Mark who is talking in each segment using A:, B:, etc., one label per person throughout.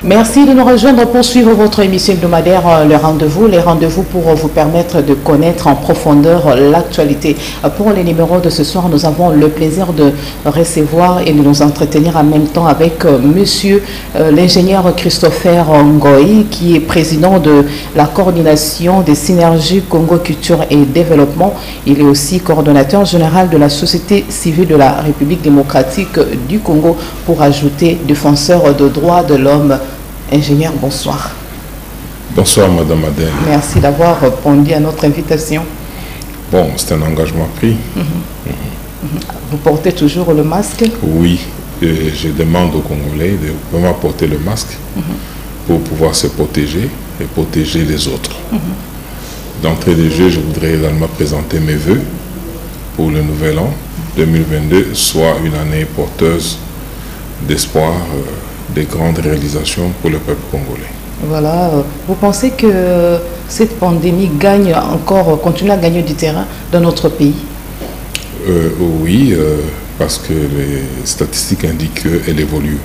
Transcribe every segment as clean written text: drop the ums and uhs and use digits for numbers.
A: Merci de nous rejoindre pour suivre votre émission hebdomadaire Le Rendez-vous. Les rendez-vous pour vous permettre de connaître en profondeur l'actualité. Pour les numéros de ce soir, nous avons le plaisir de recevoir et de nous entretenir en même temps avec monsieur l'ingénieur Christopher Ngoï, qui est président de la coordination des synergies Congo Culture et Développement. Il est aussi coordonnateur général de la société civile de la République démocratique du Congo, pour ajouter défenseur de droits de l'homme. Ingénieur, bonsoir.
B: Bonsoir, Madame Adèle.
A: Merci d'avoir répondu à notre invitation.
B: Bon, c'est un engagement pris.
A: Vous portez toujours le masque?
B: Oui, je demande aux Congolais de vraiment porter le masque pour pouvoir se protéger et protéger les autres. D'entrée de jeu, je voudrais également présenter mes voeux pour le nouvel an 2022, soit une année porteuse d'espoir, des grandes réalisations pour le peuple congolais.
A: Voilà. Vous pensez que cette pandémie continue à gagner du terrain dans notre pays?
B: Oui, parce que les statistiques indiquent qu'elle évolue,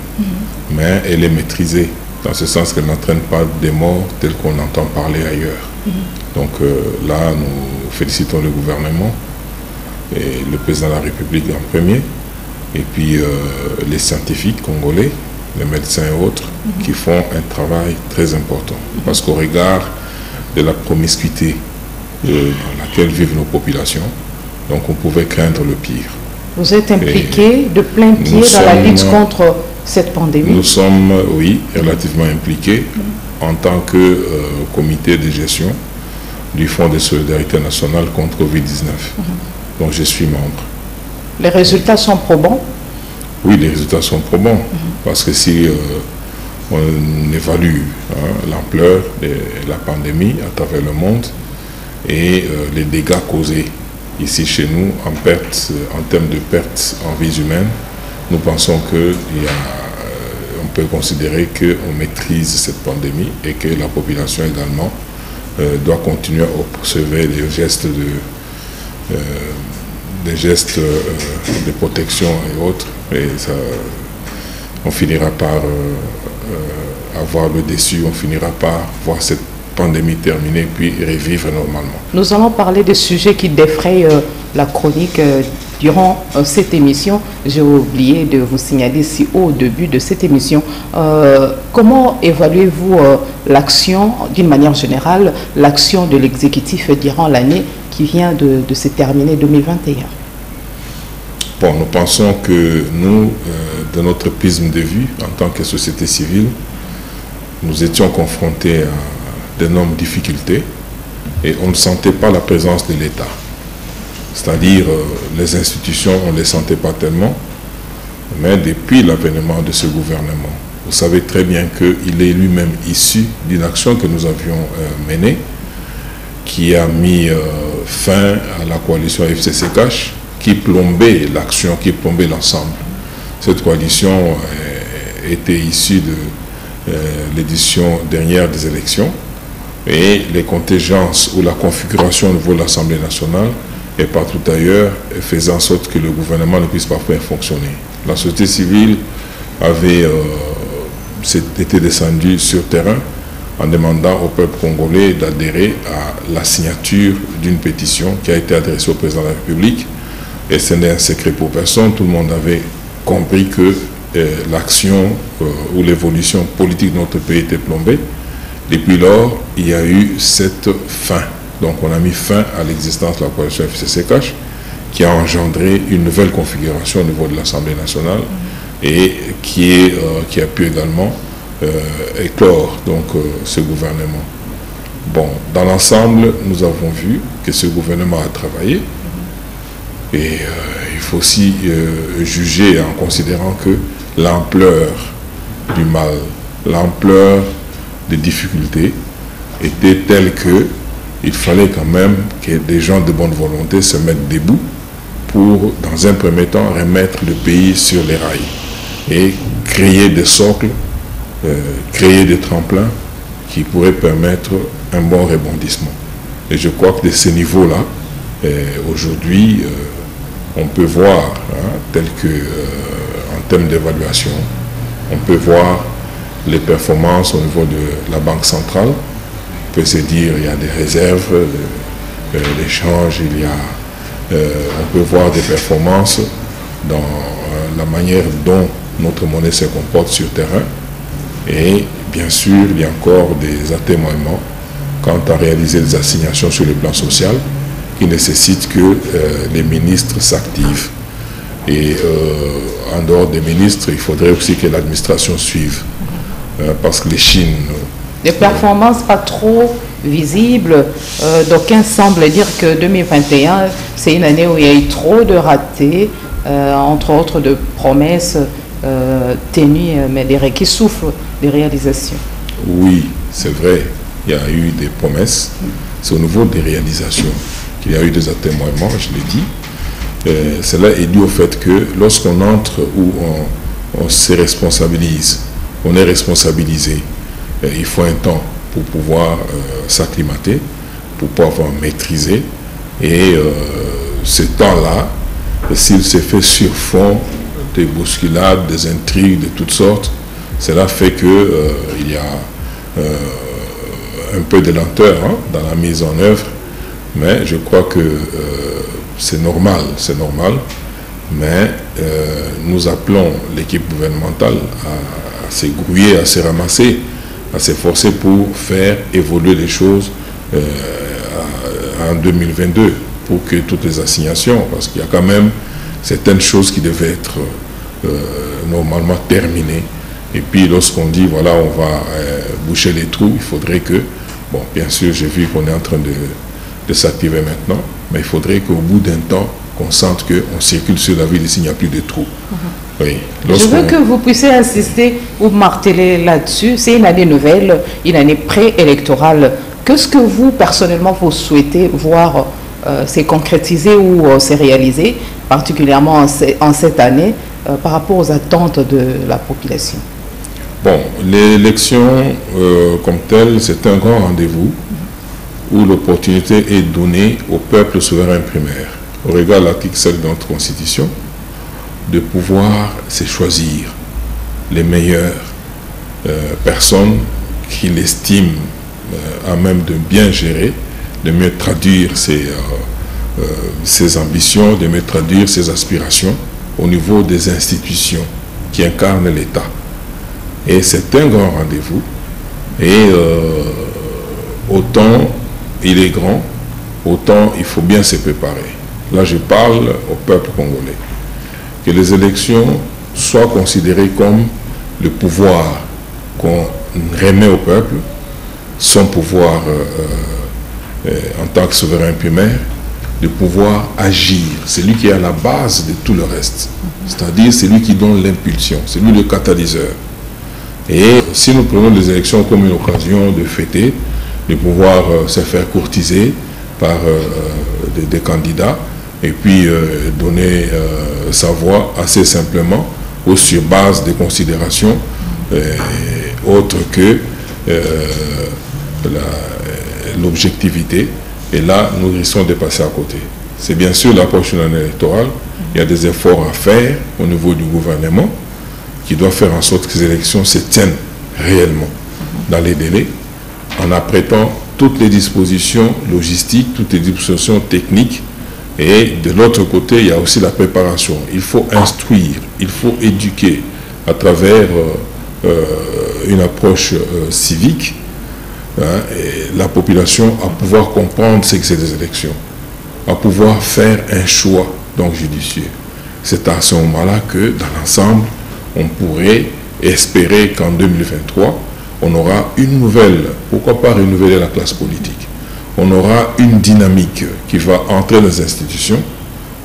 B: mais elle est maîtrisée, dans ce sens qu'elle n'entraîne pas des morts tels qu'on entend parler ailleurs. Donc là, nous félicitons le gouvernement et le président de la République en premier, et puis les scientifiques congolais, les médecins et autres, qui font un travail très important. Parce qu'au regard de la promiscuité dans laquelle vivent nos populations, donc on pouvait craindre le pire.
A: Vous êtes impliqué de plein pied dans la lutte contre cette pandémie? Nous
B: sommes, oui, relativement impliqués en tant que comité de gestion du Fonds de solidarité nationale contre Covid-19. Donc je suis membre.
A: Les résultats sont probants?
B: Oui, les résultats sont probants, parce que si on évalue l'ampleur de la pandémie à travers le monde et les dégâts causés ici chez nous en termes de pertes en vies humaines, nous pensons qu'on peut considérer qu'on maîtrise cette pandémie et que la population également doit continuer à observer les gestes de protection et autres, et ça, on finira par avoir le déçu, on finira par voir cette pandémie terminée puis revivre normalement.
A: Nous allons parler des sujets qui défrayent la chronique durant cette émission. J'ai oublié de vous signaler ici au début de cette émission. Comment évaluez-vous l'action, d'une manière générale, l'action de l'exécutif durant l'année qui vient de se terminer 2021?
B: Bon, nous pensons que nous, de notre prisme de vue, en tant que société civile, nous étions confrontés à d'énormes difficultés et on ne sentait pas la présence de l'État. C'est-à-dire, les institutions, on ne les sentait pas tellement, mais depuis l'avènement de ce gouvernement, vous savez très bien qu'il est lui-même issu d'une action que nous avions menée, qui a mis fin à la coalition FCC-Cash, qui plombait l'action, qui plombait l'ensemble. Cette coalition était issue de l'édition dernière des élections, et les contingences ou la configuration au niveau de l'Assemblée nationale et partout ailleurs faisait en sorte que le gouvernement ne puisse pas faire fonctionner. La société civile avait été descendue sur terrain en demandant au peuple congolais d'adhérer à la signature d'une pétition qui a été adressée au président de la République. Et ce n'est un secret pour personne, tout le monde avait compris que l'action ou l'évolution politique de notre pays était plombée. Depuis lors, il y a eu cette fin. Donc on a mis fin à l'existence de la coalition FCC-Cash, qui a engendré une nouvelle configuration au niveau de l'Assemblée nationale et qui a pu également éclore donc ce gouvernement. Bon, dans l'ensemble, nous avons vu que ce gouvernement a travaillé et il faut aussi juger en considérant que l'ampleur du mal, l'ampleur des difficultés était telle que il fallait quand même que des gens de bonne volonté se mettent debout pour, dans un premier temps, remettre le pays sur les rails et créer des socles, créer des tremplins qui pourraient permettre un bon rebondissement. Et je crois que de ce niveau-là, aujourd'hui, on peut voir, tel que en termes d'évaluation, on peut voir les performances au niveau de la Banque centrale. On peut se dire il y a des réserves, l'échange, on peut voir des performances dans la manière dont notre monnaie se comporte sur terrain. Et bien sûr, il y a encore des atémoiements quant à réaliser des assignations sur le plan social qui nécessitent que les ministres s'activent. Et en dehors des ministres, il faudrait aussi que l'administration suive. Parce que les Chines...
A: Des performances pas trop visibles. D'aucuns semblent dire que 2021, c'est une année où il y a eu trop de ratés, entre autres de promesses tenues, mais qui souffrent des réalisations.
B: Oui, c'est vrai. Il y a eu des promesses. C'est au niveau des réalisations qu'il y a eu des atémoiements, je l'ai dit. Cela est dû au fait que lorsqu'on entre ou on se responsabilise, on est responsabilisé, il faut un temps pour pouvoir s'acclimater, pour pouvoir maîtriser. Et ce temps-là, s'il se fait sur fond des bousculades, des intrigues de toutes sortes, cela fait qu'il y a un peu de lenteur dans la mise en œuvre. Mais je crois que c'est normal, mais nous appelons l'équipe gouvernementale à se grouiller, à se ramasser, à s'efforcer pour faire évoluer les choses en 2022, pour que toutes les assignations, parce qu'il y a quand même certaines choses qui devaient être normalement terminées. Et puis lorsqu'on dit, voilà, on va boucher les trous, il faudrait que, bon, bien sûr, j'ai vu qu'on est en train de s'activer maintenant, mais il faudrait qu'au bout d'un temps, qu'on sente qu'on circule sur la ville ici, il n'y a plus de trous. Oui.
A: Je veux que vous puissiez insister ou marteler là-dessus. C'est une année nouvelle, une année préélectorale. Qu'est-ce que vous, personnellement, vous souhaitez voir se concrétiser ou se réaliser, particulièrement en cette année, par rapport aux attentes de la population?
B: Bon, l'élection comme telle, c'est un grand rendez-vous où l'opportunité est donnée au peuple souverain primaire, au regard de l'article 7 de notre Constitution, de pouvoir se choisir les meilleures personnes qu'il estime à même de bien gérer, de mieux traduire ses ambitions, de mieux traduire ses aspirations au niveau des institutions qui incarnent l'État. Et c'est un grand rendez-vous. Et autant il est grand, autant il faut bien se préparer. Là, je parle au peuple congolais. Que les élections soient considérées comme le pouvoir qu'on remet au peuple, son pouvoir en tant que souverain primaire, de pouvoir agir. C'est lui qui est à la base de tout le reste. C'est-à-dire, c'est lui qui donne l'impulsion, c'est lui le catalyseur. Et si nous prenons les élections comme une occasion de fêter, de pouvoir se faire courtiser par des candidats, et puis donner sa voix assez simplement ou sur base des considérations autres que l'objectivité, et là nous risquons de passer à côté. C'est bien sûr l'approche d'une année électorale, il y a des efforts à faire au niveau du gouvernement qui doit faire en sorte que ces élections se tiennent réellement dans les délais, en apprêtant toutes les dispositions logistiques, toutes les dispositions techniques. Et de l'autre côté, il y a aussi la préparation. Il faut instruire, il faut éduquer à travers une approche civique et la population à pouvoir comprendre ce que c'est des élections, à pouvoir faire un choix donc judicieux. C'est à ce moment-là que, dans l'ensemble, on pourrait espérer qu'en 2023, on aura une nouvelle, pourquoi pas renouveler la classe politique. On aura une dynamique qui va entrer dans les institutions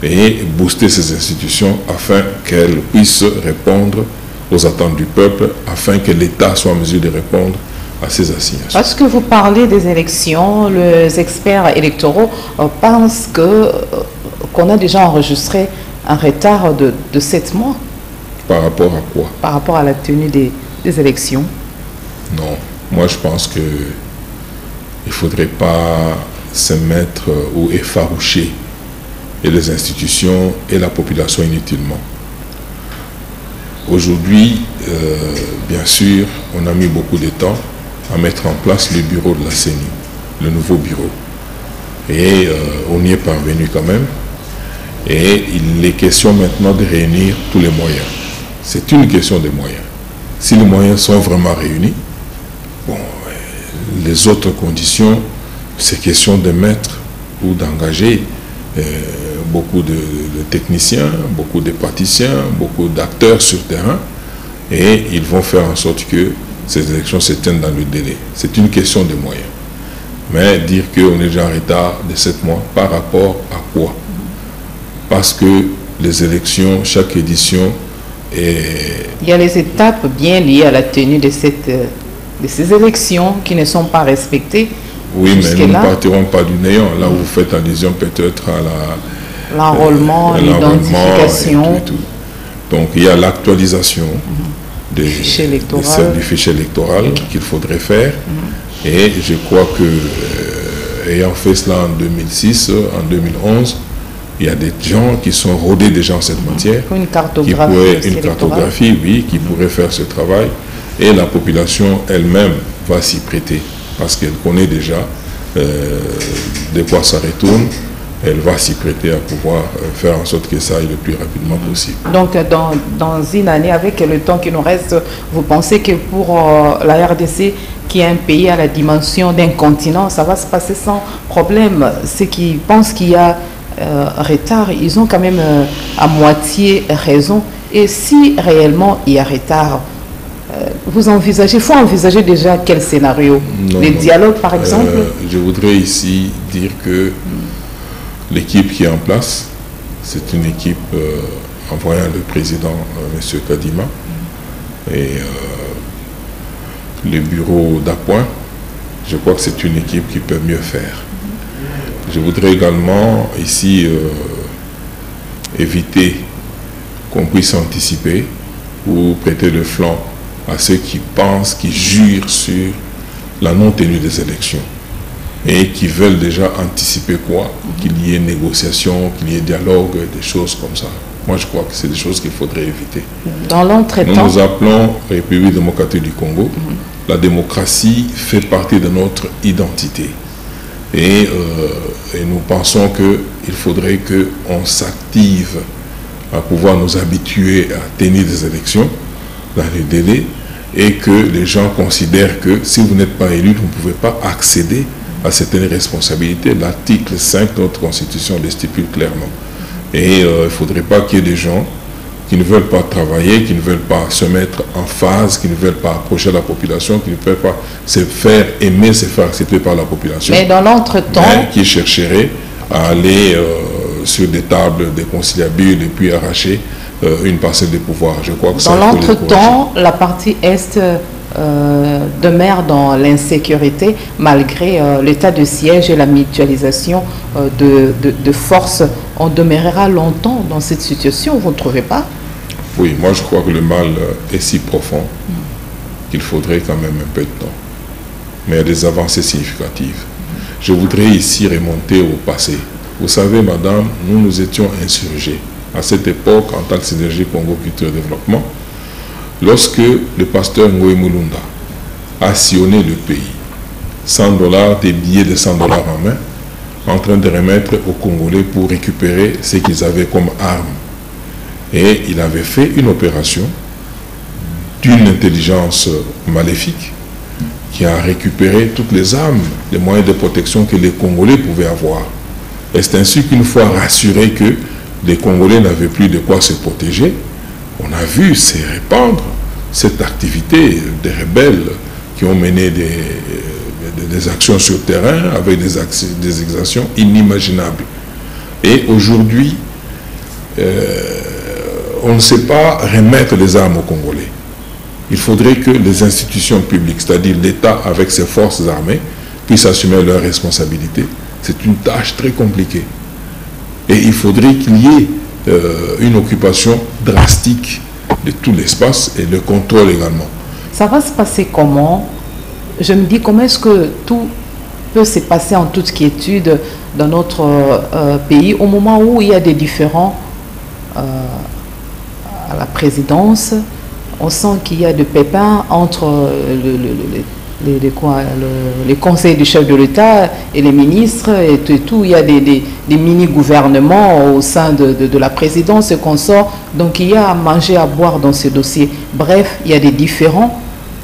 B: et booster ces institutions afin qu'elles puissent répondre aux attentes du peuple, afin que l'État soit en mesure de répondre à ces assignations.
A: Parce que vous parlez des élections, les experts électoraux pensent qu'on a déjà enregistré un retard de 7 mois.
B: Par rapport à quoi?
A: Par rapport à la tenue des élections.
B: Non, moi je pense que il ne faudrait pas se mettre ou effaroucher et les institutions et la population inutilement. Aujourd'hui, bien sûr, on a mis beaucoup de temps à mettre en place le bureau de la CENI, le nouveau bureau. Et on y est parvenu quand même. Et il est question maintenant de réunir tous les moyens. C'est une question de moyens. Si les moyens sont vraiment réunis, bon, les autres conditions, c'est question de mettre ou d'engager beaucoup de techniciens, beaucoup de praticiens, beaucoup d'acteurs sur terrain, et ils vont faire en sorte que ces élections se tiennent dans le délai. C'est une question de moyens. Mais dire qu'on est déjà en retard de 7 mois, par rapport à quoi? Parce que les élections, chaque édition est...
A: Il y a les étapes bien liées à la tenue de ces élections qui ne sont pas respectées.
B: Oui, mais nous ne partirons pas du néant. Là, vous faites allusion peut-être à
A: l'enrôlement, l'identification.
B: Et tout. Donc, il y a l'actualisation du fichier électoral qu'il faudrait faire. Et je crois que, ayant fait cela en 2006, en 2011, il y a des gens qui sont rodés déjà en cette matière.
A: Une cartographie,
B: oui, qui pourrait faire ce travail. Et la population elle-même va s'y prêter. Parce qu'elle connaît déjà de quoi ça retourne. Elle va s'y prêter à pouvoir faire en sorte que ça aille le plus rapidement possible.
A: Donc, dans une année, avec le temps qui nous reste, vous pensez que pour la RDC, qui est un pays à la dimension d'un continent, ça va se passer sans problème? Ceux qui pensent qu'il y a retard, ils ont quand même à moitié raison. Et si réellement il y a retard, vous envisagez, il faut envisager déjà quel scénario? Les dialogues, par exemple?
B: Je voudrais ici dire que l'équipe qui est en place, c'est une équipe envoyant le président, M. Kadima, et le bureau d'appoint. Je crois que c'est une équipe qui peut mieux faire. Je voudrais également ici éviter qu'on puisse anticiper ou prêter le flanc à ceux qui pensent, qui jurent sur la non-tenue des élections et qui veulent déjà anticiper quoi? Qu'il y ait négociation, qu'il y ait dialogue, des choses comme ça. Moi, je crois que c'est des choses qu'il faudrait éviter.
A: Dans l'entretemps,
B: nous appelons République démocratique du Congo. La démocratie fait partie de notre identité. Et nous pensons qu'il faudrait qu'on s'active à pouvoir nous habituer à tenir des élections dans les délais et que les gens considèrent que si vous n'êtes pas élu, vous ne pouvez pas accéder à certaines responsabilités. L'article 5 de notre Constitution le stipule clairement. Et il ne faudrait pas qu'il y ait des gens qui ne veulent pas travailler, qui ne veulent pas se mettre en phase, qui ne veulent pas approcher la population, qui ne veulent pas se faire aimer, se faire accepter par la population.
A: Mais dans l'entretemps...
B: Qui chercheraient à aller sur des tables de conciliabule et puis arracher une parcelle de pouvoir. Je crois que
A: dans l'entretemps, la partie Est demeure dans l'insécurité malgré l'état de siège et la mutualisation de forces. On demeurera longtemps dans cette situation, vous ne trouvez pas?
B: Oui, moi je crois que le mal est si profond qu'il faudrait quand même un peu de temps. Mais il y a des avancées significatives. Je voudrais ici remonter au passé. Vous savez, madame, nous étions insurgés. À cette époque, en tant que Synergie Congo Culture et Développement, lorsque le pasteur Ngoï Mulunda a sillonné le pays, 100 $, des billets de 100 $ en main, en train de remettre aux Congolais pour récupérer ce qu'ils avaient comme armes. Et il avait fait une opération d'une intelligence maléfique qui a récupéré toutes les armes, les moyens de protection que les Congolais pouvaient avoir. Et c'est ainsi qu'une fois rassuré que les Congolais n'avaient plus de quoi se protéger, on a vu se répandre cette activité des rebelles qui ont mené des actions sur terrain avec des exactions inimaginables. Et aujourd'hui, on ne sait pas remettre les armes aux Congolais. Il faudrait que les institutions publiques, c'est-à-dire l'État avec ses forces armées, puissent assumer leurs responsabilités. C'est une tâche très compliquée. Et il faudrait qu'il y ait une occupation drastique de tout l'espace et le contrôle également.
A: Ça va se passer comment? Je me dis, comment est-ce que tout peut se passer en toute quiétude dans notre pays au moment où il y a des différends à la présidence, on sent qu'il y a des pépins entre les conseils du chef de l'État et les ministres et tout. Il y a des mini-gouvernements au sein de la présidence et consorts. Donc il y a à manger, à boire dans ce dossier. Bref, il y a des différends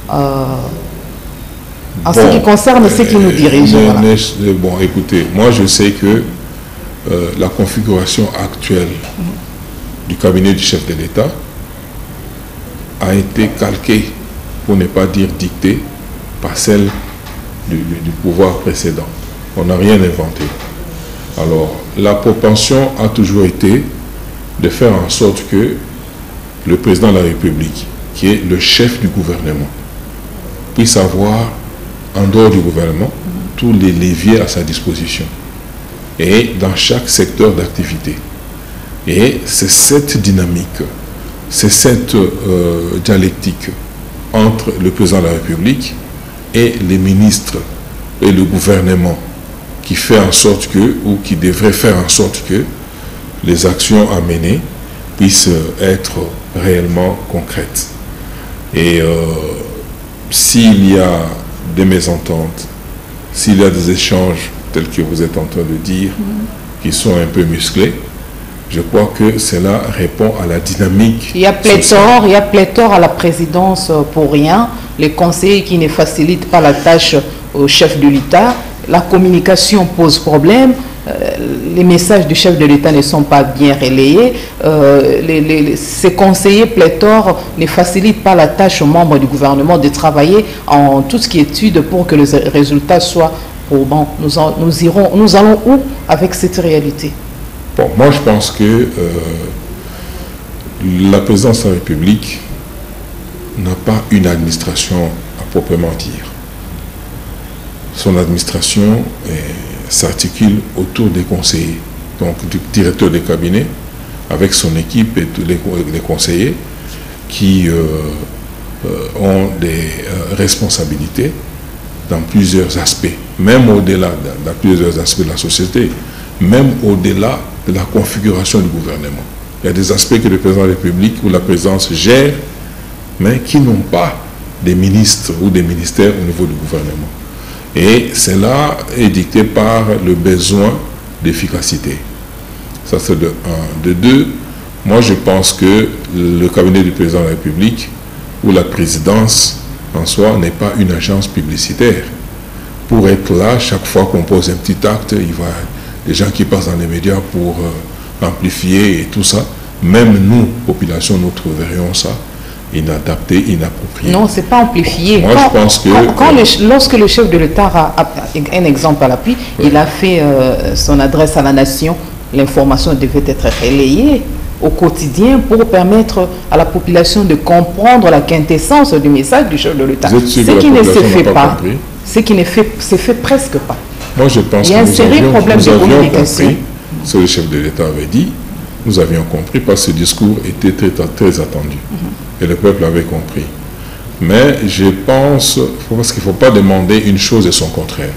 A: en ce qui concerne ceux qui nous dirigent. Voilà.
B: Bon, écoutez, moi je sais que la configuration actuelle du cabinet du chef de l'État a été calquée, pour ne pas dire dictée, par celle du pouvoir précédent. On n'a rien inventé. Alors, la propension a toujours été de faire en sorte que le président de la République, qui est le chef du gouvernement, puisse avoir, en dehors du gouvernement, tous les leviers à sa disposition. Et dans chaque secteur d'activité. Et c'est cette dynamique, c'est cette dialectique entre le président de la République et les ministres et le gouvernement qui fait en sorte que, ou qui devrait faire en sorte que les actions à mener puissent être réellement concrètes. Et s'il y a des mésententes, s'il y a des échanges tels que vous êtes en train de dire, qui sont un peu musclés, je crois que cela répond à la dynamique.
A: Il y a pléthore à la présidence pour rien. Les conseillers qui ne facilitent pas la tâche au chef de l'État. La communication pose problème. Les messages du chef de l'État ne sont pas bien relayés. Ces conseillers pléthores ne facilitent pas la tâche aux membres du gouvernement de travailler en tout ce qui est étude pour que les résultats soient probants. Nous allons où avec cette réalité?
B: Bon, moi je pense que la présidence de la République n'a pas une administration à proprement dire. Son administration s'articule autour des conseillers, donc du directeur des cabinets, avec son équipe et tous les conseillers qui ont des responsabilités dans plusieurs aspects, même au-delà, dans plusieurs aspects de la société, même au-delà de la configuration du gouvernement. Il y a des aspects que le président de la République ou la présidence gère, mais qui n'ont pas des ministres ou des ministères au niveau du gouvernement. Et cela est dicté par le besoin d'efficacité. Ça, c'est de un. De deux, moi je pense que le cabinet du président de la République ou la présidence en soi n'est pas une agence publicitaire. Pour être là, chaque fois qu'on pose un petit acte, il va des gens qui passent dans les médias pour amplifier et tout ça. Même nous, population, nous trouverions ça inadapté, inapproprié.
A: Non, c'est pas amplifié.
B: Moi, je pense que...
A: Lorsque le chef de l'État a un exemple à l'appui, oui, il a fait son adresse à la nation, l'information devait être relayée au quotidien pour permettre à la population de comprendre la quintessence du message du chef de l'État. Ce qui ne se fait pas, ce qui ne se fait presque pas.
B: Moi, je pense que nous avions compris ce que le chef de l'État avait dit. Nous avions compris parce que ce discours était très attendu. Et le peuple avait compris. Mais je pense, parce qu'il ne faut pas demander une chose et son contraire.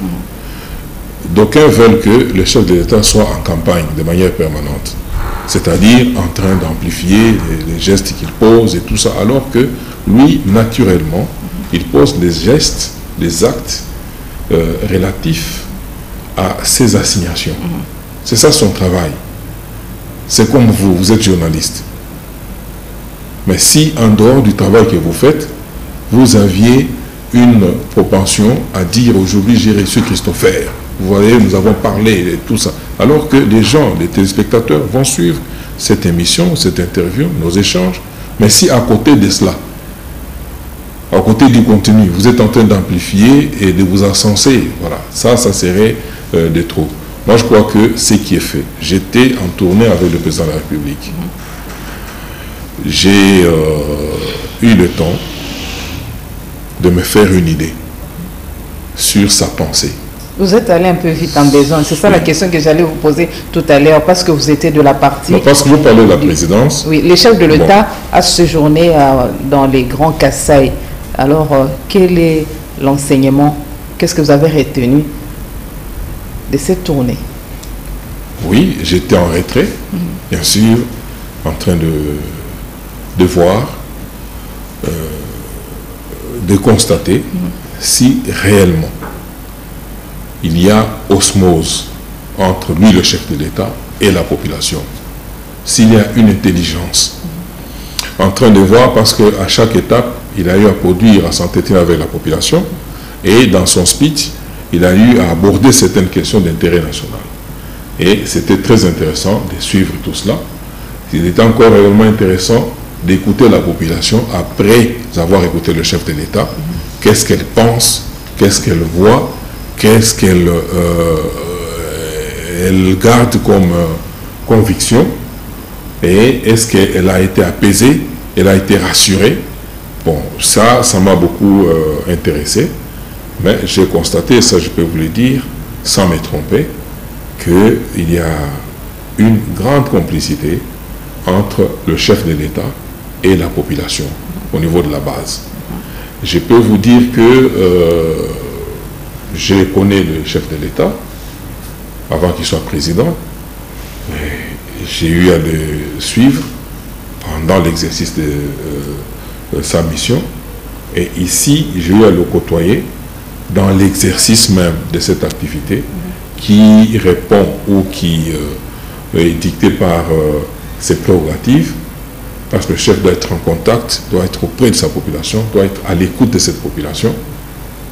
B: D'aucuns veulent que le chef de l'État soit en campagne de manière permanente. C'est-à-dire en train d'amplifier les gestes qu'il pose et tout ça. Alors que lui, naturellement, il pose les gestes, les actes relatifs à ses assignations. C'est ça son travail. C'est comme vous, vous êtes journaliste. Mais si en dehors du travail que vous faites, vous aviez une propension à dire aujourd'hui j'ai reçu Christopher, vous voyez, nous avons parlé et tout ça, alors que les gens, les téléspectateurs vont suivre cette émission, cette interview, nos échanges, mais si à côté de cela, à côté du contenu, vous êtes en train d'amplifier et de vous encenser, voilà, ça serait de trop. Moi, je crois que ce qui est fait, j'étais en tournée avec le président de la République. J'ai eu le temps de me faire une idée sur sa pensée.
A: Vous êtes allé un peu vite en besoin. C'est ça la question que j'allais vous poser tout à l'heure, parce que vous étiez de la partie...
B: Non, parce que vous parlez de la présidence.
A: Oui, les chefs de l'État a séjourné dans les grands Kasaï. Alors, quel est l'enseignement? Qu'est-ce que vous avez retenu de cette tournée?
B: Oui, j'étais en retrait, bien sûr, en train de voir de constater si réellement il y a osmose entre lui, le chef de l'État, et la population. S'il y a une intelligence en train de voir, parce qu'à chaque étape, il a eu à produire, à s'entretenir avec la population, et dans son speech, il a eu à aborder certaines questions d'intérêt national. Et c'était très intéressant de suivre tout cela. Il était encore réellement intéressant d'écouter la population après avoir écouté le chef de l'État. Qu'est-ce qu'elle pense, qu'est-ce qu'elle voit, qu'est-ce qu'elle elle garde comme conviction, et est-ce qu'elle a été apaisée, elle a été rassurée. Bon, ça m'a beaucoup intéressé, mais j'ai constaté, ça je peux vous le dire, sans me tromper, qu'il y a une grande complicité entre le chef de l'État et la population au niveau de la base. Je peux vous dire que je connais le chef de l'État avant qu'il soit président. J'ai eu à le suivre pendant l'exercice de sa mission, et ici j'ai eu à le côtoyer dans l'exercice même de cette activité qui répond ou qui est dictée par ses prérogatives, parce que le chef doit être en contact, doit être auprès de sa population, doit être à l'écoute de cette population.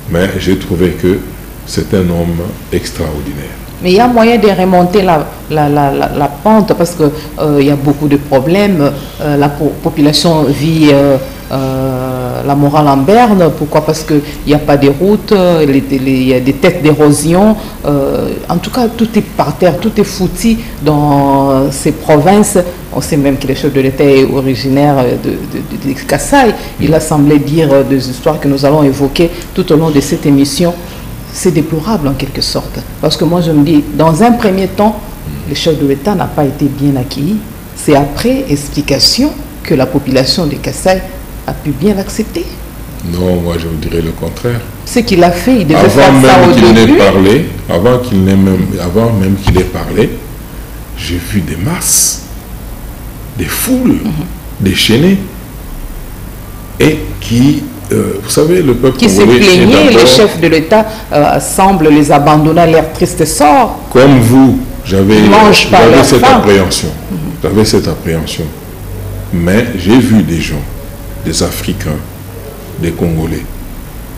B: Mais j'ai trouvé que c'est un homme extraordinaire.
A: Mais il y a moyen de remonter la pente, parce qu'il y a beaucoup de problèmes. La population vit la morale en berne. Pourquoi? Parce qu'il n'y a pas de routes, il y a des têtes d'érosion. En tout cas, tout est par terre, tout est foutu dans ces provinces. On sait même que le chef de l'État est originaire de Kasaï. Il a semblé dire des histoires que nous allons évoquer tout au long de cette émission. C'est déplorable en quelque sorte. Parce que moi je me dis, dans un premier temps, le chef de l'État n'a pas été bien accueilli. C'est après explication que la population de Kasaï a pu bien l'accepter.
B: Non, moi je vous dirais le contraire.
A: Ce qu'il a fait, il devait faire ça au début.
B: Avant même qu'il ait parlé, j'ai vu des masses, des foules déchaînées, et qui... vous savez, le peuple
A: qui se plaignait, le chef de l'État semble les abandonner à leur triste sort.
B: Comme vous, j'avais cette appréhension. J'avais cette appréhension. Mais j'ai vu des gens, des Africains, des Congolais,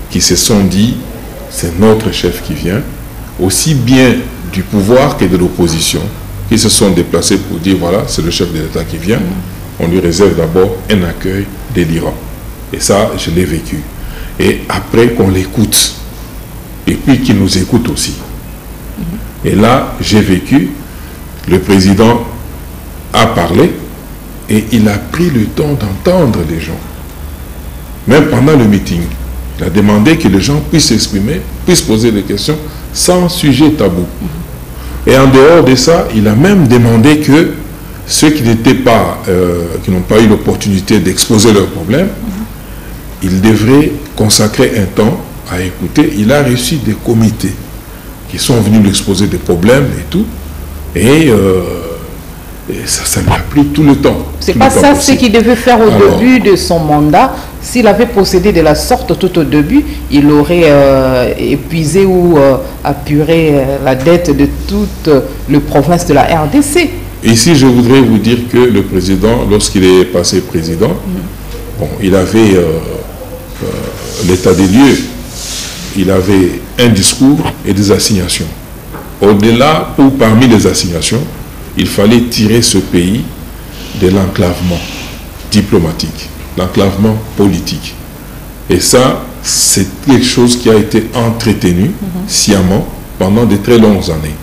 B: qui se sont dit, c'est notre chef qui vient, aussi bien du pouvoir que de l'opposition, qui se sont déplacés pour dire, voilà, c'est le chef de l'État qui vient. On lui réserve d'abord un accueil délirant. Et ça, je l'ai vécu. Et après qu'on l'écoute, et puis qu'il nous écoute aussi. Et là, j'ai vécu, le président a parlé, et il a pris le temps d'entendre les gens. Même pendant le meeting, il a demandé que les gens puissent s'exprimer, puissent poser des questions, sans sujet tabou. Et en dehors de ça, il a même demandé que ceux qui n'étaient pas, qui n'ont pas eu l'opportunité d'exposer leurs problèmes, il devrait consacrer un temps à écouter. Il a reçu des comités qui sont venus lui exposer des problèmes et tout. Et ça lui a pris tout le temps.
A: C'est pas ça ce qu'il devait faire au début de son mandat. S'il avait procédé de la sorte tout au début, il aurait épuisé ou apuré la dette de toute le province de la RDC.
B: Ici, je voudrais vous dire que le président, lorsqu'il est passé président, bon, il avait l'état des lieux, il avait un discours et des assignations. Au-delà ou parmi les assignations, il fallait tirer ce pays de l'enclavement diplomatique, l'enclavement politique. Et ça, c'est quelque chose qui a été entretenu sciemment pendant de très longues années.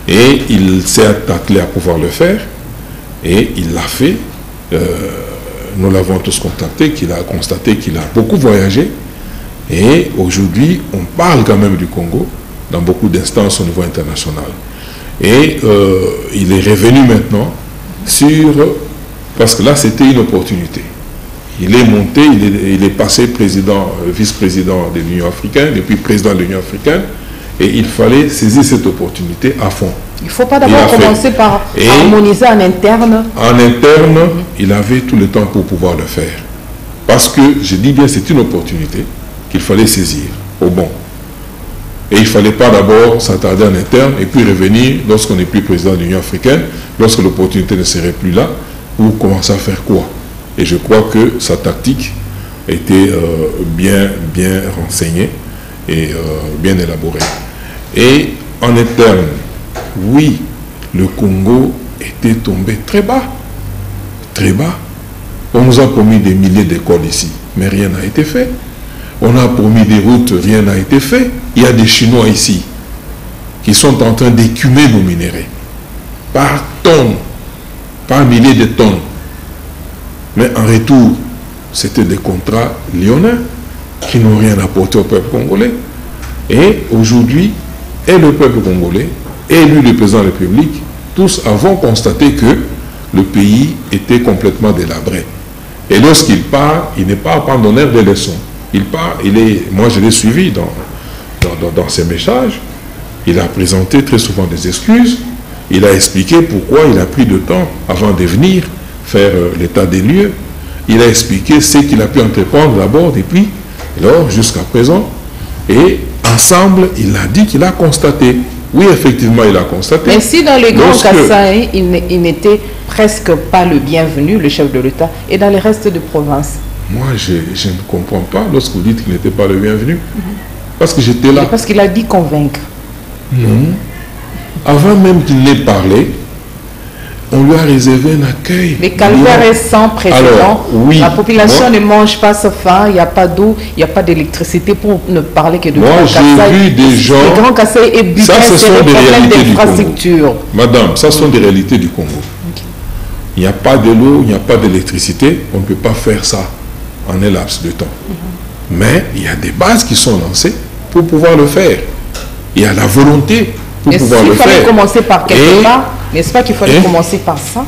B: Et il s'est attelé à pouvoir le faire, et il l'a fait. Nous l'avons tous constaté qu'il a beaucoup voyagé, et aujourd'hui on parle quand même du Congo dans beaucoup d'instances au niveau international. Et il est revenu maintenant parce que là c'était une opportunité. Il est monté, il est passé président, vice-président de l'Union africaine, et puis président de l'Union africaine, et il fallait saisir cette opportunité à fond.
A: Il ne faut pas d'abord commencer par harmoniser en interne.
B: En interne, il avait tout le temps pour pouvoir le faire. Parce que, je dis bien, c'est une opportunité qu'il fallait saisir au bon. Et il ne fallait pas d'abord s'attarder en interne et puis revenir lorsqu'on n'est plus président de l'Union africaine, lorsque l'opportunité ne serait plus là, pour commencer à faire quoi? Et je crois que sa tactique était bien renseignée et bien élaborée. Et en interne, oui, le Congo était tombé très bas. Très bas. On nous a promis des milliers d'écoles ici, mais rien n'a été fait. On a promis des routes, rien n'a été fait. Il y a des Chinois ici qui sont en train d'écumer nos minéraux par tonnes, par milliers de tonnes. Mais en retour, c'était des contrats lyonnais qui n'ont rien apporté au peuple congolais. Et aujourd'hui, et le peuple congolais, et lui, le président de la République, tous avons constaté que le pays était complètement délabré. Et lorsqu'il part, il n'est pas abandonnaire des leçons. Il part, moi je l'ai suivi dans ses messages, il a présenté très souvent des excuses, il a expliqué pourquoi il a pris de temps avant de venir faire l'état des lieux, il a expliqué ce qu'il a pu entreprendre d'abord depuis lors jusqu'à présent, et ensemble, il a dit qu'il a constaté. Oui, effectivement, il a constaté.
A: Mais si dans le Grand Kasaï, il n'était presque pas le bienvenu, le chef de l'État, et dans les restes de province.
B: Moi, je ne comprends pas lorsque vous dites qu'il n'était pas le bienvenu. Parce que j'étais là.
A: Et parce qu'il a dit convaincre.
B: Non. Avant même qu'il n'ait parlé, on lui a réservé un accueil.
A: Les calvaires est sans précédent.
B: Alors, oui,
A: la population ne mange pas sa faim, il n'y a pas d'eau, il n'y a pas d'électricité, pour ne parler que de
B: Moi, j'ai vu des gens...
A: Le Grand Kasaï est buté, c'est le problème d'infrastructure.
B: Madame, ça sont des réalités du Congo. Okay. Il n'y a pas de l'eau, il n'y a pas d'électricité, on ne peut pas faire ça en un laps de temps. Mais il y a des bases qui sont lancées pour pouvoir le faire. Il y a la volonté pour pouvoir le faire.
A: Il fallait commencer par quelque part, n'est-ce pas qu'il fallait commencer par ça?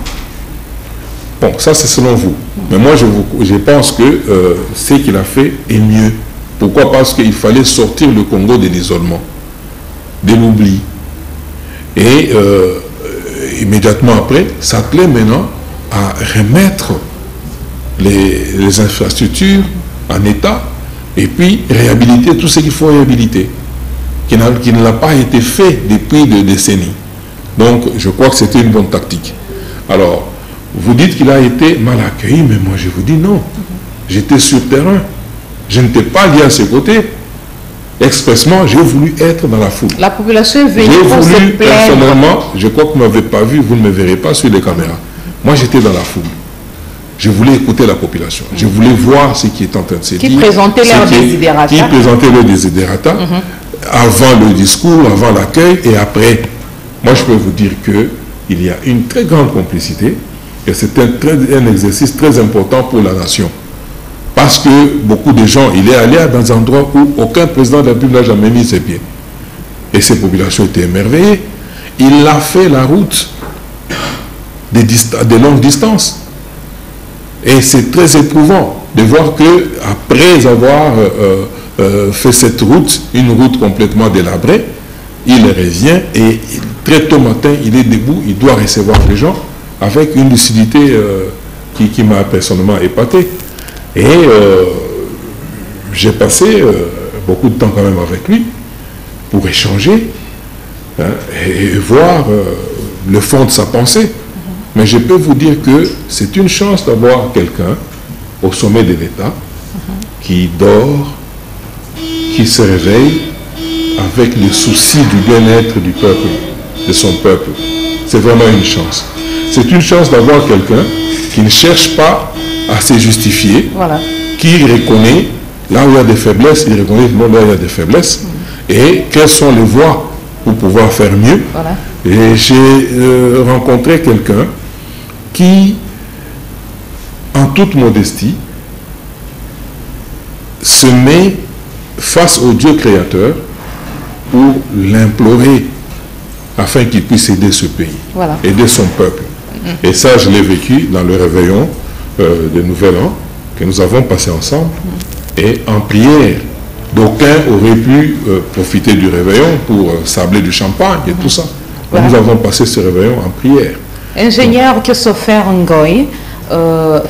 B: Bon, ça c'est selon vous. Mais moi je pense que ce qu'il a fait est mieux. Pourquoi? Parce qu'il fallait sortir le Congo de l'isolement, de l'oubli. Et immédiatement après, s'appelait maintenant à remettre les infrastructures en état et puis réhabiliter tout ce qu'il faut réhabiliter, qui ne l'a pas été fait depuis des décennies. Donc, je crois que c'était une bonne tactique. Alors, vous dites qu'il a été mal accueilli, mais moi je vous dis non. J'étais sur terrain. Je n'étais pas lié à ses côtés. Expressement, j'ai voulu être dans la foule.
A: La population est venue
B: pour se plaindre. Personnellement, je crois que vous ne m'avez pas vu, vous ne me verrez pas sur les caméras. Moi, j'étais dans la foule. Je voulais écouter la population. Je voulais voir ce qui est en train de se dire.
A: Qui présentait leurs désiderata.
B: Qui présentait leurs désiderata avant le discours, avant l'accueil et après. Moi, je peux vous dire qu'il y a une très grande complicité et c'est un exercice très important pour la nation. Parce que beaucoup de gens, il est allé dans un endroit où aucun président de la République n'a jamais mis ses pieds. Et ces populations étaient émerveillées. Il a fait la route de longues distances. Et c'est très éprouvant de voir que après avoir fait cette route, une route complètement délabrée, il revient et très tôt matin, il est debout, il doit recevoir les gens avec une lucidité qui m'a personnellement épaté. Et j'ai passé beaucoup de temps quand même avec lui pour échanger et voir le fond de sa pensée. Mais je peux vous dire que c'est une chance d'avoir quelqu'un au sommet de l'État qui dort, qui se réveille avec le souci du bien-être du peuple, de son peuple. C'est vraiment une chance. C'est une chance d'avoir quelqu'un qui ne cherche pas à se justifier, qui reconnaît là où il y a des faiblesses, il reconnaît là où il y a des faiblesses, et quelles sont les voies pour pouvoir faire mieux. Et j'ai rencontré quelqu'un qui, en toute modestie, se met face au Dieu créateur pour l'implorer afin qu'il puisse aider ce pays, aider son peuple. Et ça, je l'ai vécu dans le réveillon de Nouvel An que nous avons passé ensemble. Et en prière, d'aucuns auraient pu profiter du réveillon pour sabler du champagne et tout ça. Nous avons passé ce réveillon en prière.
A: Ingénieur Christopher Ngoy,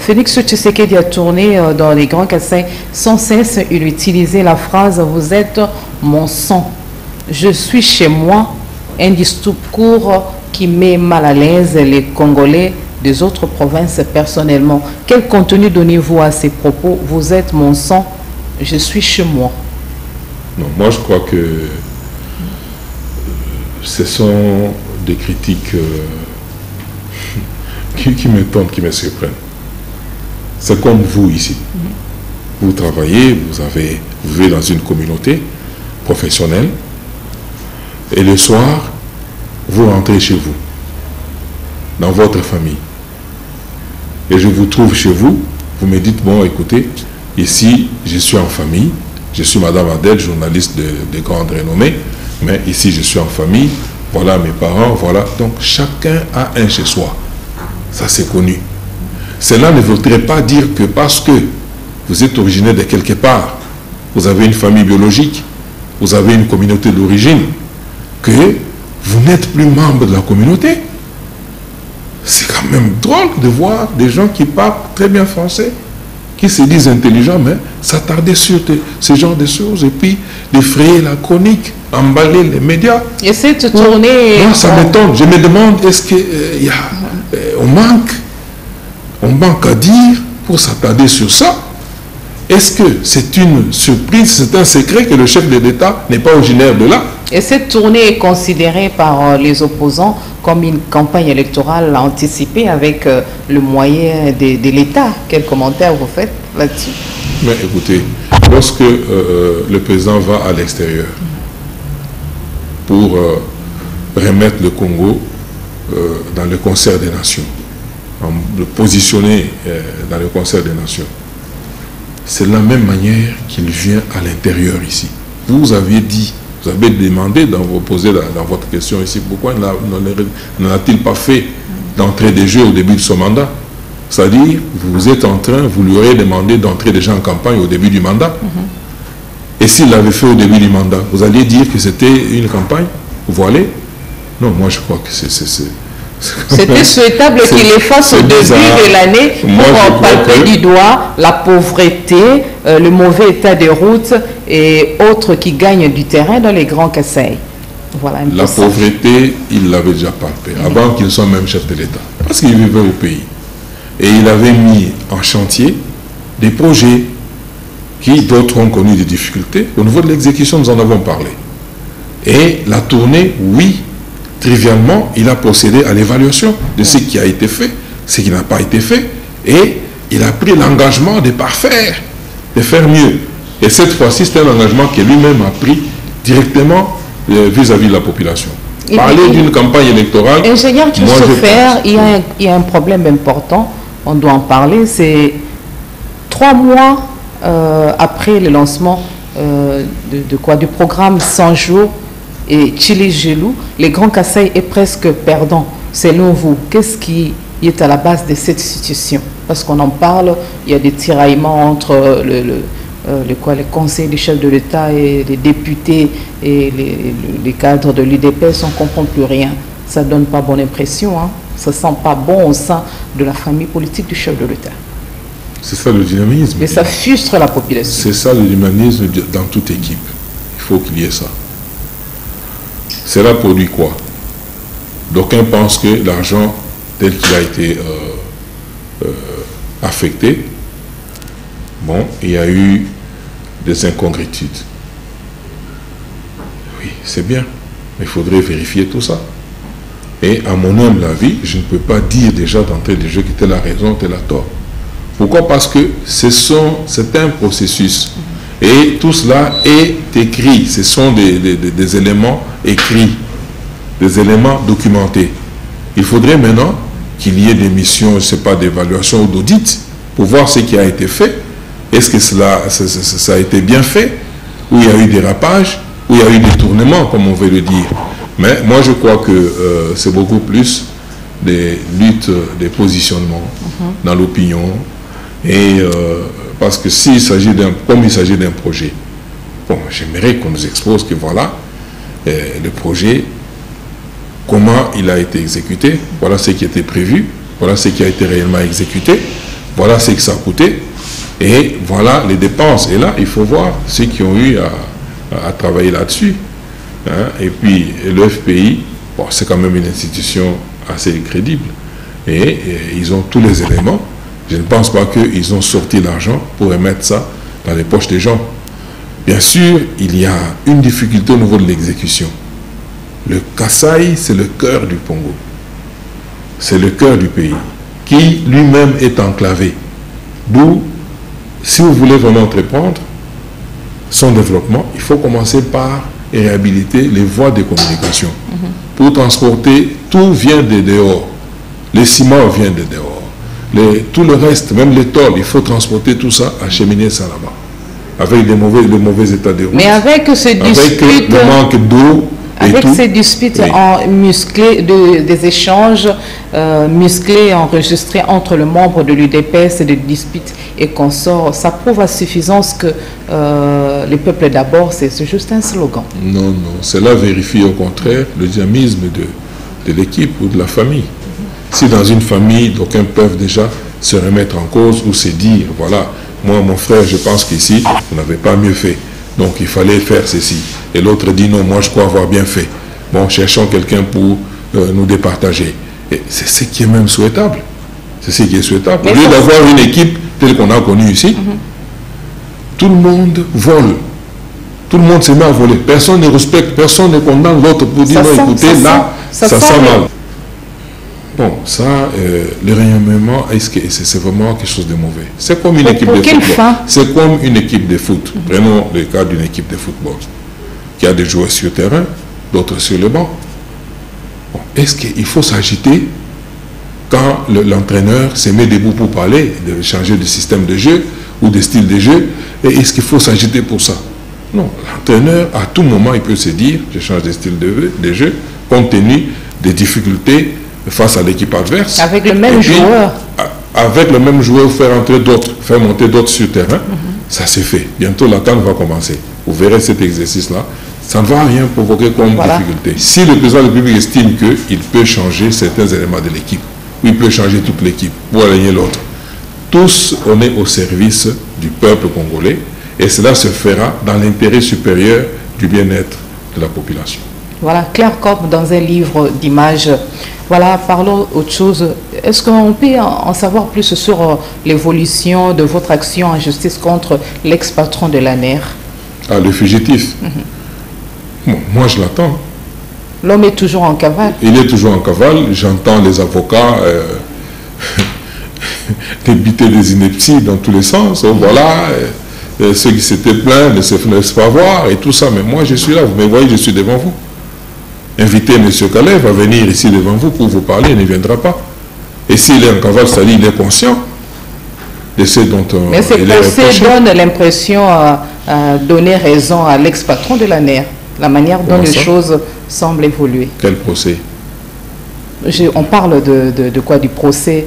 A: Félix Tshisekedi a tourné dans les Grands Kassai. Sans cesse, il utilisait la phrase « Vous êtes mon sang, je suis chez moi », un discours qui met mal à l'aise les Congolais des autres provinces personnellement. Quel contenu donnez-vous à ces propos? Vous êtes mon sang, je suis chez moi.
B: Non, moi je crois que ce sont des critiques qui m'étonnent, qui me surprennent. C'est comme vous ici. Vous travaillez, vous vivez dans une communauté professionnelle et le soir, vous rentrez chez vous, dans votre famille. Et je vous trouve chez vous, vous me dites, bon, écoutez, ici, je suis en famille, je suis Madame Adèle, journaliste de grande renommée, mais ici, je suis en famille, voilà mes parents, voilà. Donc, chacun a un chez soi. Ça, c'est connu. Cela ne voudrait pas dire que parce que vous êtes originaire de quelque part, vous avez une famille biologique, vous avez une communauté d'origine, que vous n'êtes plus membre de la communauté. C'est quand même drôle de voir des gens qui parlent très bien français, qui se disent intelligents, mais s'attarder sur ce genre de choses et puis défrayer la chronique, emballer les médias.
A: Et cette tournée...
B: Moi, ça m'étonne. Je me demande, est-ce qu'il on manque à dire pour s'attarder sur ça? Est-ce que c'est une surprise, c'est un secret que le chef de l'État n'est pas originaire de là?
A: Et cette tournée est considérée par les opposants comme une campagne électorale anticipée avec le moyen de l'État. Quel commentaire vous faites là-dessus?
B: Mais écoutez, lorsque le président va à l'extérieur pour remettre le Congo dans le concert des nations, le positionner dans le concert des nations, c'est de la même manière qu'il vient à l'intérieur ici. Vous aviez dit, vous avez demandé, dans votre question ici, pourquoi n'en a-t-il pas fait d'entrée des jeux au début de son mandat? C'est-à-dire, vous êtes en train, vous lui auriez demandé d'entrer déjà en campagne au début du mandat. Et s'il l'avait fait au début du mandat, vous alliez dire que c'était une campagne? Voilà. Non, moi je crois que
A: c'était souhaitable qu'il les fasse au début de l'année pour palper du doigt la pauvreté, le mauvais état des routes et autres qui gagnent du terrain dans les Grands Kassai. Voilà
B: la pauvreté, il l'avait déjà palpé avant qu'il soit même chef de l'État. Parce qu'il vivait au pays. Et il avait mis en chantier des projets qui, d'autres ont connu des difficultés. Au niveau de l'exécution, nous en avons parlé. Et la tournée, oui, trivialement, il a procédé à l'évaluation de ce qui a été fait, ce qui n'a pas été fait, et il a pris l'engagement de parfaire, de faire mieux. Et cette fois-ci, c'est un engagement que lui-même a pris directement vis-à-vis de la population. Parler d'une campagne électorale...
A: Ingénieur Christopher, il y a un problème important, on doit en parler, c'est 3 mois après le lancement du programme 100 jours, et Chili Gelou, les Grands Kassai est presque perdant. Selon vous, qu'est-ce qui est à la base de cette situation? Parce qu'on en parle, il y a des tiraillements entre les conseils du chef de l'État et les députés et les cadres de l'UDPS, on ne comprend plus rien. Ça ne donne pas bonne impression, hein? Ça ne sent pas bon au sein de la famille politique du chef de l'État.
B: C'est ça le dynamisme.
A: Mais ça frustre la population.
B: C'est ça le dynamisme dans toute équipe. Il faut qu'il y ait ça. Cela produit quoi? D'aucuns pensent que l'argent tel qu'il a été affecté, bon, il y a eu des incongruitudes. Oui, c'est bien, mais il faudrait vérifier tout ça. Et à mon humble avis, je ne peux pas dire déjà d'entrée de jeu que telle a raison, telle a tort. Pourquoi? Parce que c'est un processus. Et tout cela est écrit. Ce sont des éléments écrits, des éléments documentés. Il faudrait maintenant qu'il y ait des missions, je ne sais pas, d'évaluation ou d'audit pour voir ce qui a été fait. Est-ce que ça a été bien fait? Ou il y a eu des rapages? Ou il y a eu des tournements, comme on veut le dire? Mais moi, je crois que c'est beaucoup plus des luttes, des positionnements dans l'opinion. Et parce que s'il s'agit comme il s'agit d'un projet, bon, j'aimerais qu'on nous expose que voilà, le projet, comment il a été exécuté, voilà ce qui était prévu, voilà ce qui a été réellement exécuté, voilà ce que ça a coûté, et voilà les dépenses. Et là, il faut voir ceux qui ont eu à travailler là-dessus. Hein. Et puis, le FPI, bon, c'est quand même une institution assez crédible. Et ils ont tous les éléments. Je ne pense pas qu'ils ont sorti l'argent pour remettre ça dans les poches des gens. Bien sûr, il y a une difficulté au niveau de l'exécution. Le Kasaï, c'est le cœur du Congo. C'est le cœur du pays, qui lui-même est enclavé. D'où, si vous voulez vraiment entreprendre son développement, il faut commencer par réhabiliter les voies de communication. Pour transporter, tout vient de dehors. Le ciment vient de dehors. Tout le reste, même les tôles, il faut transporter tout ça, acheminer ça là-bas. Avec le mauvais état des routes.
A: Mais avec ce dispute,
B: avec le manque d'eau.
A: Avec ces disputes musclées, des échanges musclés enregistrés entre le membre de l'UDPS et des disputes et consorts, ça prouve à suffisance que les peuples d'abord, c'est juste un slogan. Non, non,
B: cela vérifie au contraire le dynamisme de l'équipe ou de la famille. Si dans une famille, d'aucuns peuvent déjà se remettre en cause ou se dire, voilà, moi, mon frère, je pense qu'ici, vous n'avez pas mieux fait. Donc, il fallait faire ceci. Et l'autre dit, non, moi, je crois avoir bien fait. Bon, cherchons quelqu'un pour nous départager. Et c'est ce qui est même souhaitable. C'est ce qui est souhaitable. Au lieu d'avoir une équipe telle qu'on a connue ici, tout le monde vole. Tout le monde se met à voler. Personne ne respecte, personne ne condamne l'autre pour dire, non, écoutez, là, ça sent mal. Bon, ça, le rayonnement, c'est vraiment quelque chose de mauvais. C'est comme une équipe de football. C'est comme une équipe de foot. Prenons le cas d'une équipe de football qui a des joueurs sur le terrain, d'autres sur le banc. Bon, est-ce qu'il faut s'agiter quand l'entraîneur se met debout pour parler, de changer de système de jeu ou de style de jeu? Et est-ce qu'il faut s'agiter pour ça? Non, l'entraîneur, à tout moment, il peut se dire, je change de style de jeu, compte tenu des difficultés face à l'équipe adverse.
A: Avec le même joueur.
B: Avec le même joueur, faire entrer d'autres, faire monter d'autres sur le terrain, ça c'est fait. Bientôt la CAN va commencer. Vous verrez cet exercice-là. Ça ne va rien provoquer comme difficulté. Si le président de la République estime qu'il peut changer certains éléments de l'équipe, ou il peut changer toute l'équipe pour aligner l'autre, tous, on est au service du peuple congolais et cela se fera dans l'intérêt supérieur du bien-être de la population.
A: Voilà, Claire Kopp, dans un livre d'images. Voilà, parlons autre chose. Est-ce qu'on peut en savoir plus sur l'évolution de votre action en justice contre l'ex-patron de l'ANER?
B: Ah, le fugitif. Bon, moi, je l'attends.
A: L'homme est toujours en cavale.
B: Il est toujours en cavale. J'entends les avocats débiter des inepties dans tous les sens. Voilà, ceux qui s'étaient plaints ne se laissent pas voir et tout ça. Mais moi, je suis là. Vous me voyez, je suis devant vous. Invitez M. Kalev à venir ici devant vous pour vous parler, il ne viendra pas. Et s'il est en cavale, c'est-à-dire qu'il est conscient de ce dont
A: mais ce procès donne l'impression à donner raison à l'ex-patron de l'ANER, la manière dont les choses semblent évoluer.
B: Quel procès?
A: On parle de quoi? Du procès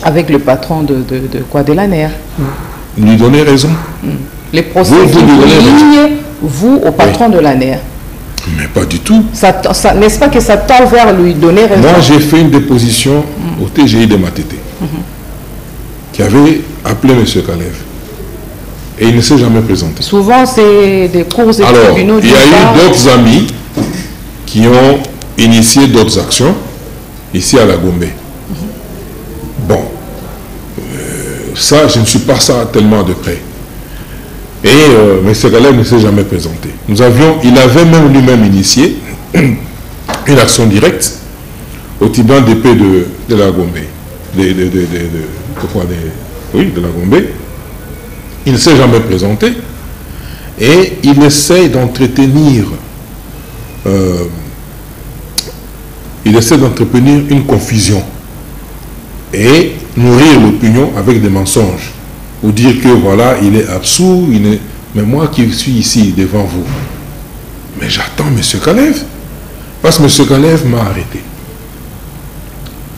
A: avec le patron de l'ANER.
B: Lui donner raison.
A: Les procès vous lignent, vous, au patron de l'ANER.
B: Mais pas du tout.
A: N'est-ce pas que ça tend vers lui donner raison?
B: Moi, j'ai fait une déposition au TGI de Matete, qui avait appelé M. Kalev. Et il ne s'est jamais présenté.
A: Souvent, c'est des cours et tribunaux.
B: Il y a eu d'autres amis qui ont initié d'autres actions ici à la Gombe. Bon, ça, je ne suis pas ça tellement de près. Et M. Kalev ne s'est jamais présenté. Il avait même lui-même initié une action directe au tribunal de paix de la Gombe. De la Gombe. Il ne s'est jamais présenté. Et il essaie d'entretenir une confusion et nourrir l'opinion avec des mensonges. Ou dire que voilà, il est absous, mais moi qui suis ici devant vous, mais j'attends M. Kalev, parce que M. Kalev m'a arrêté.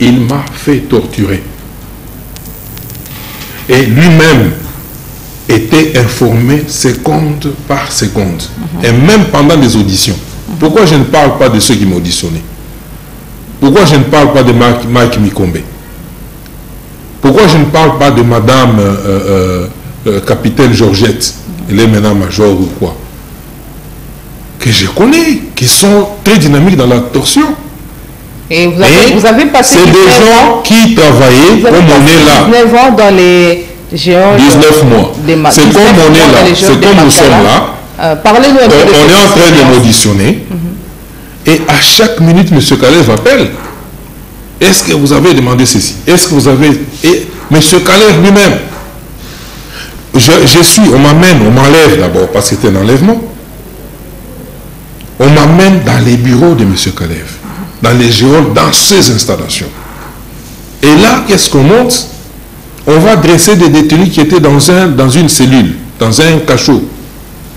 B: Il m'a fait torturer. Et lui-même était informé seconde par seconde, et même pendant les auditions. Pourquoi je ne parle pas de ceux qui m'ont auditionné? Pourquoi je ne parle pas de Mike Mikombe? Pourquoi je ne parle pas de Madame Capitaine Georgette? Elle est maintenant major ou quoi? Que je connais, qui sont très dynamiques dans la torsion.
A: Et vous avez passé...
B: C'est des gens qui travaillaient comme on est là.
A: 19 ans dans les géants...
B: 19 mois. C'est comme on est là. C'est comme nous sommes là.
A: Parlez-nous un peu de
B: on est en train de m'auditionner. Et à chaque minute, M. Kalev appelle. Est-ce que vous avez demandé ceci? Est-ce que vous avez... Et M. Kalev lui-même, on m'amène, on m'enlève d'abord parce que c'était un enlèvement. On m'amène dans les bureaux de M. Kalev, dans les géoles, dans ces installations. Et là, qu'est-ce qu'on monte? On va dresser des détenus qui étaient dans une cellule, dans un cachot.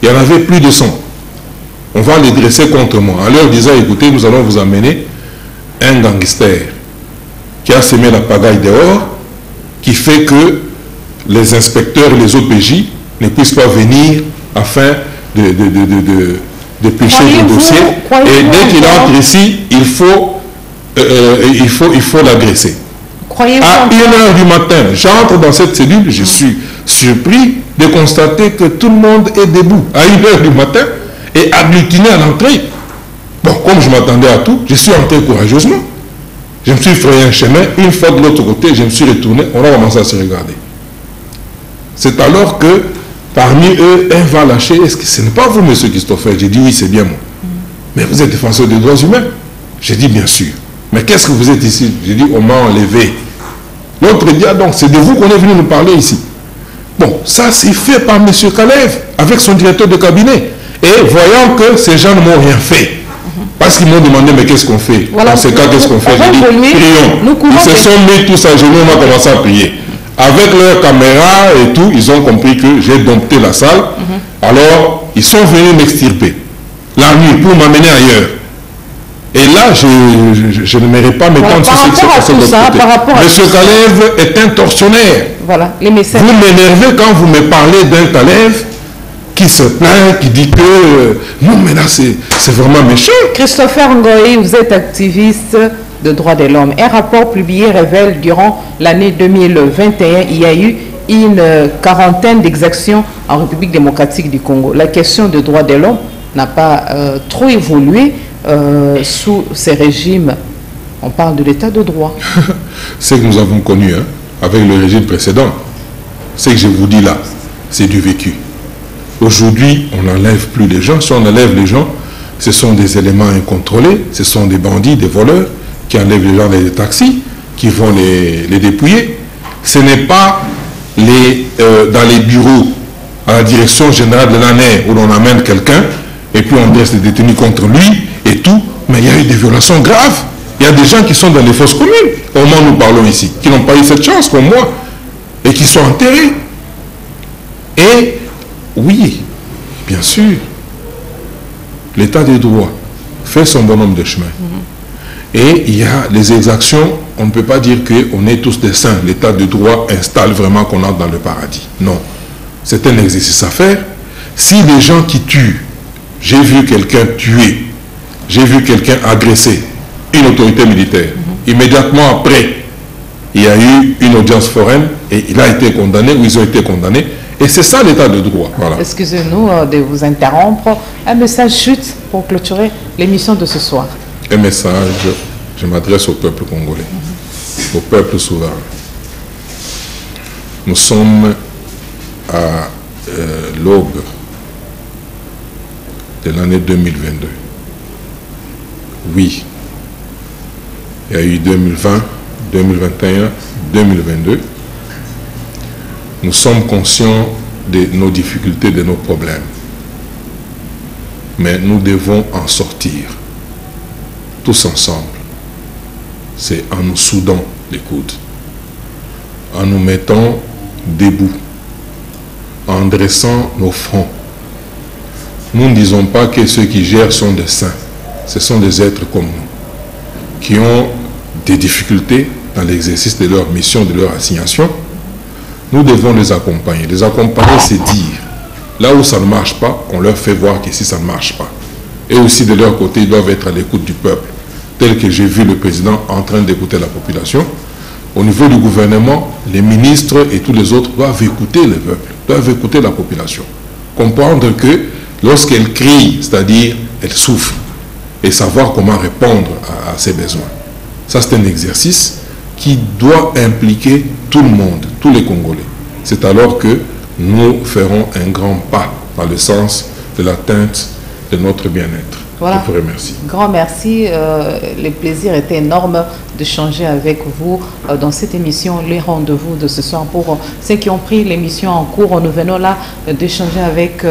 B: Il y en avait plus de 100. On va les dresser contre moi, en leur disant, écoutez, nous allons vous amener un gangster qui a semé la pagaille dehors, qui fait que les inspecteurs et les OPJ ne puissent pas venir afin de pêcher le dossier. Et dès qu'il entre ici, il faut l'agresser. À 1h du matin, j'entre dans cette cellule, je suis surpris de constater que tout le monde est debout à 1h du matin et agglutiné à l'entrée. Bon, comme je m'attendais à tout, je suis entré courageusement. Je me suis frayé un chemin. Une fois de l'autre côté, je me suis retourné. On a commencé à se regarder. C'est alors que parmi eux, un va lâcher. Est-ce que ce n'est pas vous, M. Christopher? J'ai dit oui, c'est bien moi. Mais vous êtes défenseur des droits humains? J'ai dit bien sûr. Mais qu'est-ce que vous êtes ici? J'ai dit on m'a enlevé. L'autre dit ah donc c'est de vous qu'on est venu nous parler ici. Bon, ça c'est fait par M. Kalev avec son directeur de cabinet. Et voyant que ces gens ne m'ont rien fait. Parce qu'ils m'ont demandé, mais qu'est-ce qu'on fait? Voilà, dans ce cas, qu'est-ce qu'on fait? J'ai dit, prions. Ils se sont mis tous à genoux, on a commencé à prier. Avec leur caméra et tout, ils ont compris que j'ai dompté la salle. Alors, ils sont venus m'extirper la nuit pour m'amener ailleurs. Et là, je ne m'irai pas m'étendre sur ce qui s'est passé de l'autre côté. Monsieur Kalev est un tortionnaire.
A: Voilà, les messages.
B: Vous m'énervez quand vous me parlez d'un Kalev qui se plaint, qui dit que... non, mais là, c'est vraiment méchant.
A: Christopher Ngoï, vous êtes activiste de droits de l'homme. Un rapport publié révèle durant l'année 2021, il y a eu une quarantaine d'exactions en République démocratique du Congo. La question des droits de l'homme n'a pas trop évolué sous ces régimes. On parle de l'état de droit.
B: Ce que nous avons connu avec le régime précédent, ce que je vous dis là, c'est du vécu. Aujourd'hui, on n'enlève plus les gens. Si on enlève les gens, ce sont des éléments incontrôlés, ce sont des bandits, des voleurs qui enlèvent les gens des taxis, qui vont les dépouiller. Ce n'est pas dans les bureaux à la direction générale de l'ANER où l'on amène quelqu'un et puis on dresse des détenus contre lui et tout. Mais il y a eu des violations graves. Il y a des gens qui sont dans les fosses communes, au moment où nous parlons ici, qui n'ont pas eu cette chance comme moi et qui sont enterrés. Et oui, bien sûr, l'état des droits fait son bonhomme de chemin. Et il y a les exactions, on ne peut pas dire qu'on est tous des saints. L'état de droit installe vraiment qu'on entre dans le paradis. Non, c'est un exercice à faire. Si les gens qui tuent, j'ai vu quelqu'un tuer, j'ai vu quelqu'un agresser une autorité militaire, immédiatement après, il y a eu une audience foraine et il a été condamné ou ils ont été condamnés. Et c'est ça l'état de droit. Voilà.
A: Excusez-nous de vous interrompre. Un message chute pour clôturer l'émission de ce soir.
B: Un message, je m'adresse au peuple congolais, au peuple souverain. Nous sommes à l'aube de l'année 2022. Oui, il y a eu 2020, 2021, 2022. Nous sommes conscients de nos difficultés, de nos problèmes. Mais nous devons en sortir, tous ensemble. C'est en nous soudant les coudes, en nous mettant debout, en dressant nos fronts. Nous ne disons pas que ceux qui gèrent sont des saints. Ce sont des êtres comme nous, qui ont des difficultés dans l'exercice de leur mission, de leur assignation. Nous devons les accompagner. Les accompagner, c'est dire, là où ça ne marche pas, on leur fait voir qu'ici ça ne marche pas. Et aussi de leur côté, ils doivent être à l'écoute du peuple. tel que j'ai vu le président en train d'écouter la population. Au niveau du gouvernement, les ministres et tous les autres doivent écouter le peuple, doivent écouter la population. Comprendre que lorsqu'elle crie, c'est-à-dire elle souffre, et savoir comment répondre à ses besoins. Ça, c'est un exercice qui doit impliquer tout le monde, tous les Congolais. C'est alors que nous ferons un grand pas dans le sens de l'atteinte de notre bien-être.
A: Voilà.
B: Je vous remercie.
A: Grand merci. Le plaisir était énorme de changer avec vous dans cette émission, les rendez-vous de ce soir. Pour ceux qui ont pris l'émission en cours, nous venons là d'échanger avec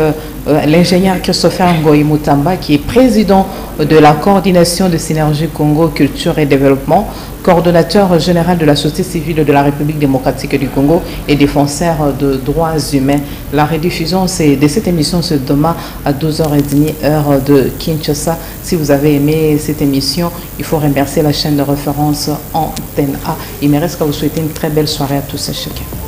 A: l'ingénieur Christopher Ngoyi Mutamba, qui est président de la coordination de Synergie Congo Culture et Développement, coordonnateur général de la société civile de la République démocratique du Congo et défenseur de droits humains. La rediffusion de cette émission, c'est demain à 12h30 heure de Kinshasa. Si vous avez aimé cette émission, il faut remercier la chaîne de référence Antenne A. Il me reste qu'à vous souhaiter une très belle soirée à tous et chacun.